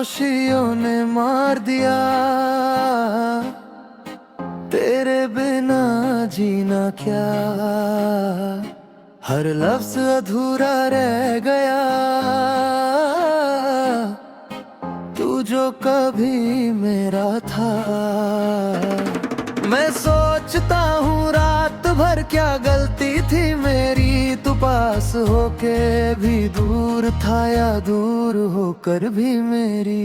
खामोशियों ने मार दिया, तेरे बिना जीना क्या। हर लफ्ज अधूरा रह गया, तू जो कभी मेरा था। मैं सोचता हूँ रात भर क्या गलती थी मेरी, तू पास होके भी दूर था या दूर होकर भी मेरी।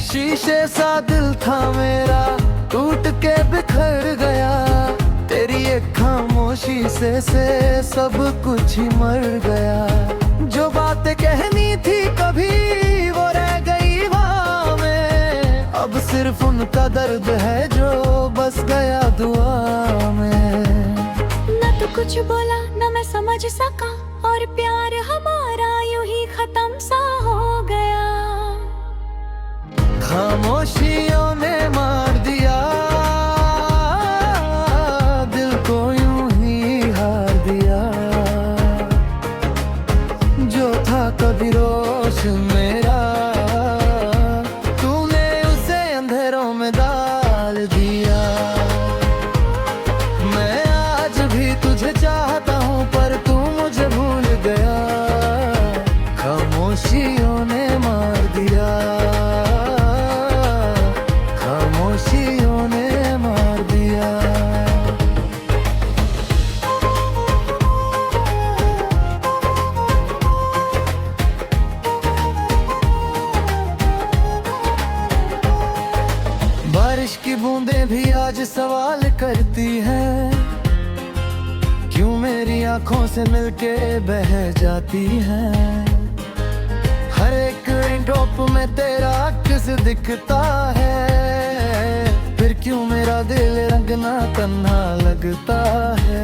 शीशे सा दिल था मेरा, टूट के बिखर गया, तेरी एक खामोशी से सब कुछ ही मर गया। जो बातें कहनी थी कभी वो रह गई वहाँ में, अब सिर्फ उनका दर्द है जो बस गया दुआ में। न तो कुछ बोला न मैं समझ सका, और प्यार हमारा यूं ही खत्म सा हो गया। खामोशियों ने मार दिया, दिल को यूं ही हार दिया। जो था कभी रोशन मेरा, तूने उसे अंधेरों में डाल दिया। मैं आज भी तुझे चाहता हूँ पर तू मुझे भूल गया। खामोशियों ने मार दिया, खामोशियों ने मार दिया। बारिश की बूंदें भी आज सवाल करती हैं, क्यों मेरी आंखों से मिलके बह जाती हैं। हर एक ड्रॉप में तेरा अक्स दिखता है, फिर क्यों मेरा दिल रंगना तन्हा लगता है।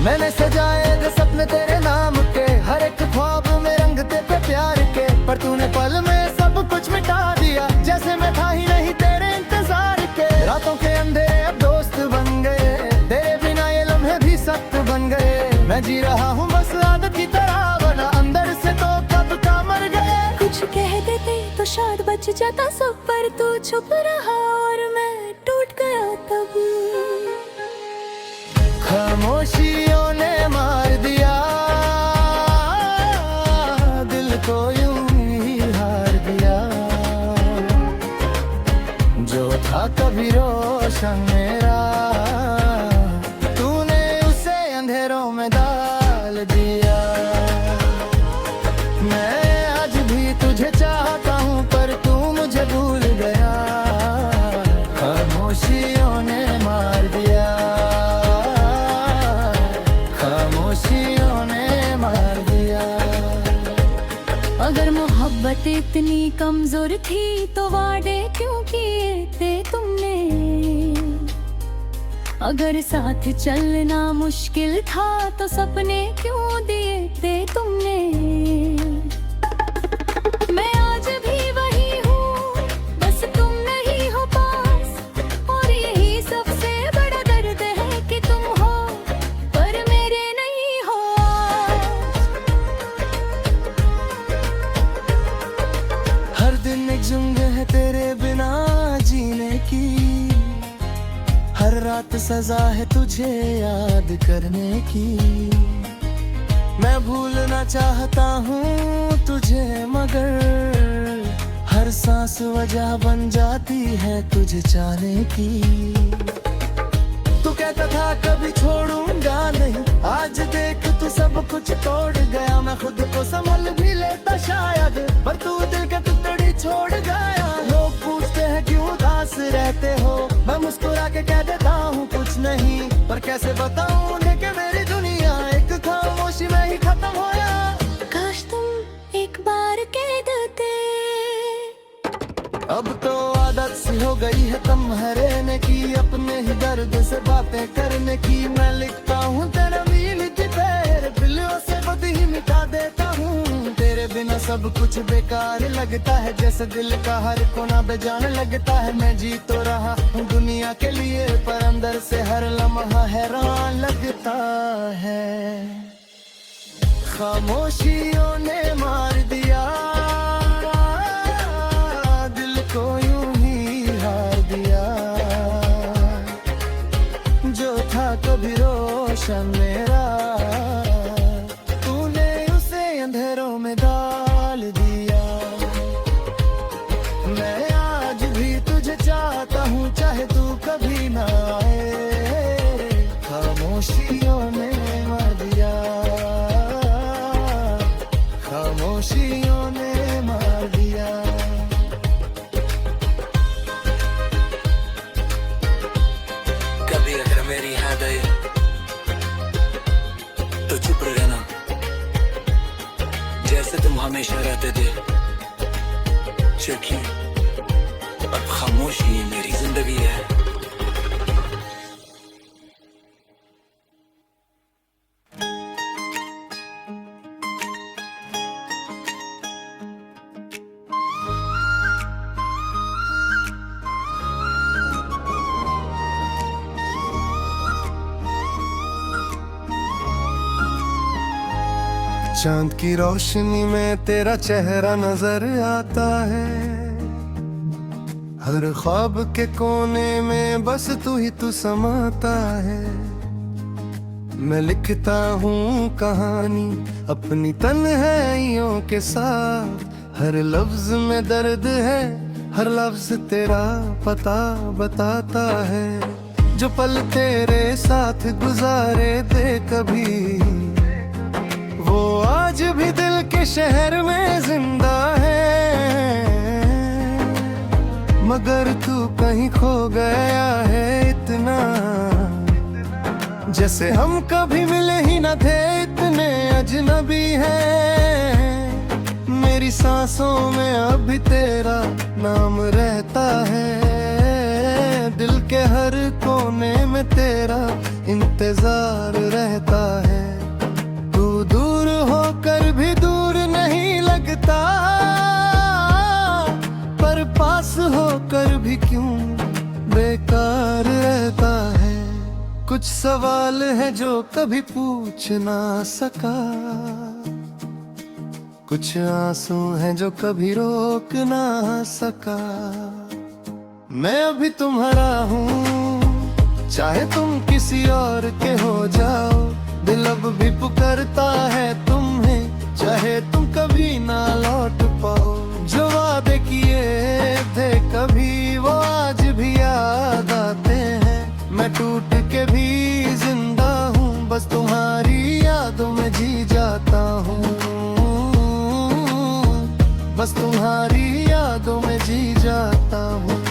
मैंने सजाए थे सपने तेरे नाम के, हर एक ख्वाब में रंग पे प्यार के, पर तूने पल में सब कुछ मिटा दिया, जैसे मैं था ही नहीं तेरे इंतजार के। रातों के अंधेरे अब दोस्त बन गए, तेरे बिना ये लम्हे भी सख्त बन गए। मैं जी रहा हूँ बस आदत की तरह बना, अंदर से तो कब का मर गए। कुछ कह देते तो शायद बच जाता सब, पर तू छुप रहा और मैं टूट गया तब। खामोशियों ने मार दिया, दिल को यूं ही हार दिया। जो था कभी रोशन मेरा, तूने उसे अंधेरों में डाल दिया। मैं आज भी तुझे चाहता हूँ पर तू मुझे भूल गया। खामोशियों ने मार दिया, खामोशियों ने मार दिया। अगर मोहब्बत इतनी कमजोर थी तो वादे क्यों किए थे तुमने। अगर साथ चलना मुश्किल था तो सपने क्यों दिए थे तुमने। मैं आज भी वही हूँ, बस तुम नहीं हो पास, और यही सबसे बड़ा दर्द है कि तुम हो पर मेरे नहीं हो आज। हर दिन एक जुंग है तेरे बिना जीने की, हर रात सजा है तुझे याद करने की। मैं भूलना चाहता हूँ तुझे मगर हर सांस वजह बन जाती है तुझे चाहने की। तू कहता था कभी छोड़ूंगा नहीं, आज देख तू सब कुछ तोड़ गया। मैं खुद को संभल भी लेता शायद, पर तू दिल के टुकड़ी छोड़ गया। लोग पूछते हैं क्यों उदास रहते हो, मैं मुस्कुरा के कह देता हूँ कुछ नहीं, पर कैसे बताऊँ उन्हें कि मेरी दुनिया एक खामोशी में ही खत्म होया। काश तुम एक बार कह देते। अब तो आदत सी हो गई है कम रहने की, अपने ही दर्द से बातें करने की। मैं लिखता हूँ तेरा मील की तेरे बिल्लियों से खुद ही मिटा देता हूँ। तेरे बिना सब कुछ बेकार लगता है, जैसे दिल का हर कोना बेजान लगता है। मैं जी तो रहा हूँ दुनिया के लिए, पर अंदर से हर लम्हा हैरान लगता है। खामोशियों ने मार दिया, दिल को यूं ही हार दिया। जो था कभी रोशन मेरा, तूने उसे अंधेरों में डाल दिया। मैं आज भी तुझे चाहता हूँ, चाहे तू कभी ना आए। खामोशियों ने मार दिया, खामोशियों ने मार दिया। कभी अगर मेरी याद आई तो चुप रहना, जैसे तुम हमेशा रहते थे। क्योंकि अब खामोशी मेरी जिंदगी है। चांद की रोशनी में तेरा चेहरा नजर आता है। हर ख्वाब के कोने में बस तू ही तू समाता है। मैं लिखता हूँ कहानी अपनी तन्हाइयों के साथ। हर लफ्ज में दर्द है, हर लफ्ज तेरा पता बताता है। जो पल तेरे साथ गुजारे थे कभी, वो आज भी दिल के शहर में जिंदा है। मगर तू कहीं खो गया है इतना, जैसे हम कभी मिले ही न थे। इतने अजनबी हैं, मेरी सांसों में अभी तेरा नाम रहता है। दिल के हर कोने में तेरा इंतजार रहता है। दूर होकर भी दूर नहीं लगता, पर पास होकर भी क्यों बेकार रहता है। कुछ सवाल है जो कभी पूछ ना सका, कुछ आंसू हैं जो कभी रोक ना सका। मैं अभी तुम्हारा हूँ, चाहे तुम किसी और के हो जाओ। दिल अब भी पुकारता है तुम्हें, चाहे तुम कभी ना लौट पाओ। जो वादे किए थे कभी, वो आज भी याद आते हैं। मैं टूट के भी जिंदा हूँ, बस तुम्हारी यादों में जी जाता हूँ। बस तुम्हारी यादों में जी जाता हूँ।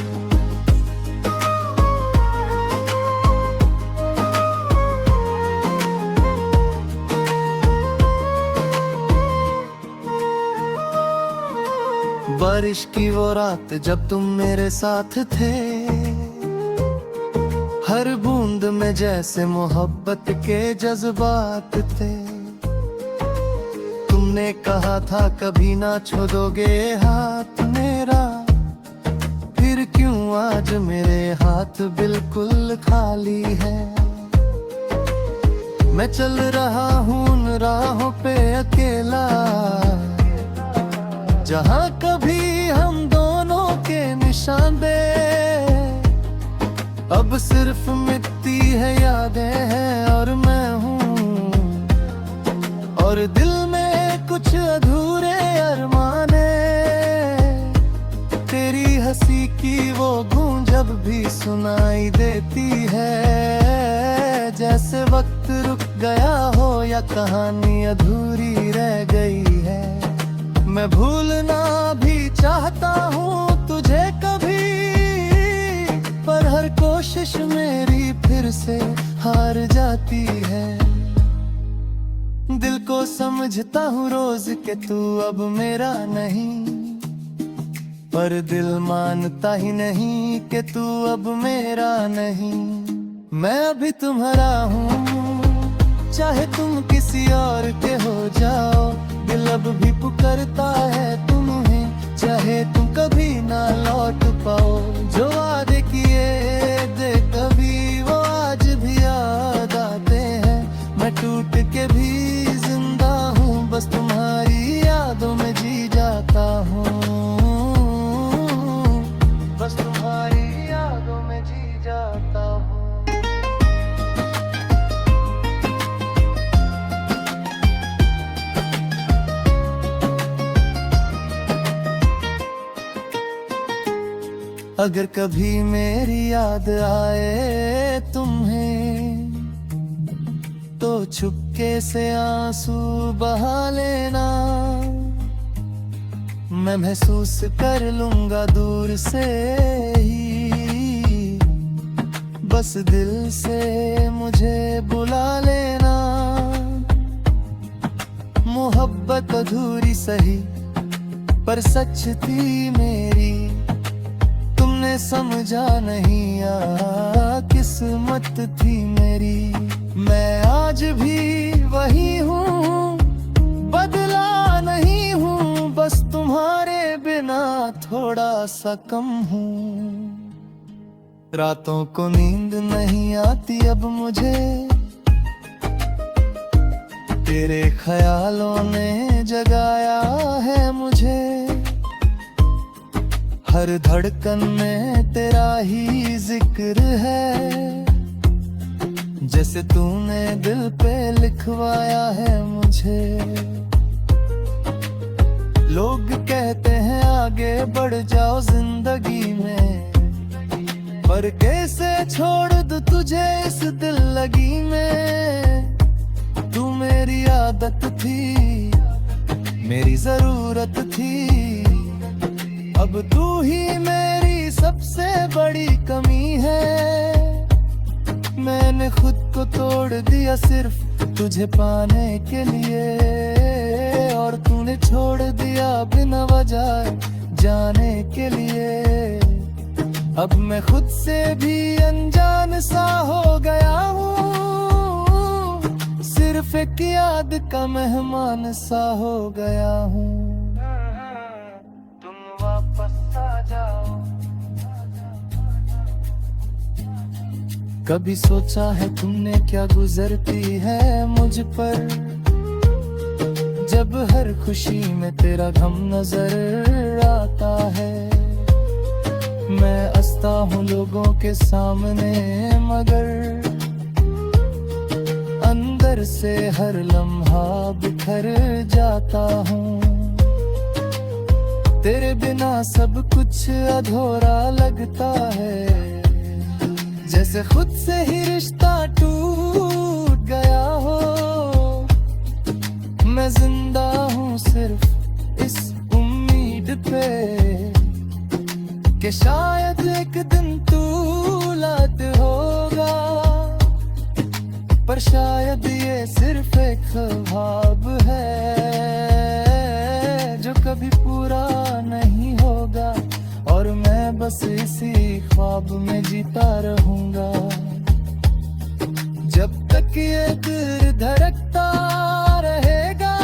बारिश की वो रात जब तुम मेरे साथ थे, हर बूंद में जैसे मोहब्बत के जज्बात थे। तुमने कहा था कभी ना छोड़ोगे हाथ मेरा, फिर क्यों आज मेरे हाथ बिल्कुल खाली है। मैं चल रहा हूँ उन राहों पे अकेला, जहाँ कभी हम दोनों के निशान दे। अब सिर्फ मिटती है यादें हैं और मैं हूँ, और दिल में कुछ अधूरे अरमाने। तेरी हंसी की वो गूंज अब भी सुनाई देती है, जैसे वक्त रुक गया हो या कहानी अधूरी रह गई है। मैं भूलना भी चाहता हूँ तुझे कभी, पर हर कोशिश मेरी फिर से हार जाती है। दिल को समझता हूँ रोज के तू अब मेरा नहीं, पर दिल मानता ही नहीं कि तू अब मेरा नहीं। मैं अभी तुम्हारा हूँ, चाहे तुम किसी और के हो जाओ। दिल अब भी पुकारता है तुम्हें, चाहे तुम कभी ना लौट पाओ। जो वादे किए थे कभी, वो आज भी याद आते हैं। मैं टूट के भी जिंदा हूँ, अगर कभी मेरी याद आए तुम्हें तो चुपके से आंसू बहा लेना। मैं महसूस कर लूंगा दूर से ही, बस दिल से मुझे बुला लेना। मोहब्बत अधूरी सही पर सच थी मेरी, तुमने समझा नहीं या किस्मत थी मेरी। मैं आज भी वही हूँ, बदला नहीं हूँ, बस तुम्हारे बिना थोड़ा सा कम हूँ। रातों को नींद नहीं आती अब मुझे, तेरे ख्यालों ने जगाया है मुझे। हर धड़कन में तेरा ही जिक्र है, जैसे तूने दिल पे लिखवाया है मुझे। लोग कहते हैं आगे बढ़ जाओ जिंदगी में, पर कैसे छोड़ दूं तुझे इस दिल लगी में। तू मेरी आदत थी, मेरी जरूरत थी, अब तू ही मेरी सबसे बड़ी कमी है। मैंने खुद को तोड़ दिया सिर्फ तुझे पाने के लिए, और तूने छोड़ दिया बिना वजह जाने के लिए। अब मैं खुद से भी अनजान सा हो गया हूँ, सिर्फ एक याद का मेहमान सा हो गया हूँ। तुम वापस आ जाओ। कभी सोचा है तुमने क्या गुजरती है मुझ पर, जब हर खुशी में तेरा गम नजर आता है। मैं हंसता हूँ लोगों के सामने, मगर अंदर से हर लम्हा बिखर जाता हूँ। तेरे बिना सब कुछ अधूरा लगता है, जैसे खुद से ही रिश्ता टूट गया हो। मैं जिंदा हूँ सिर्फ इस उम्मीद पे कि शायद एक दिन तू याद होगा, पर शायद ये सिर्फ एक ख्वाब है जो कभी पूरा नहीं होगा। और मैं बस इसी ख्वाब में जीता रहूंगा, जब तक ये दिल धड़कता रहेगा।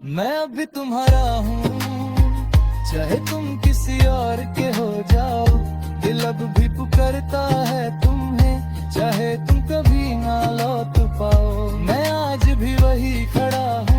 मैं अभी तुम्हारा हूँ, चाहे तुम किसी और के हो जाओ। दिल अब भी पुकारता है तुम्हें, चाहे तुम कभी ना लौट पाओ। मैं आज भी वही खड़ा हूँ,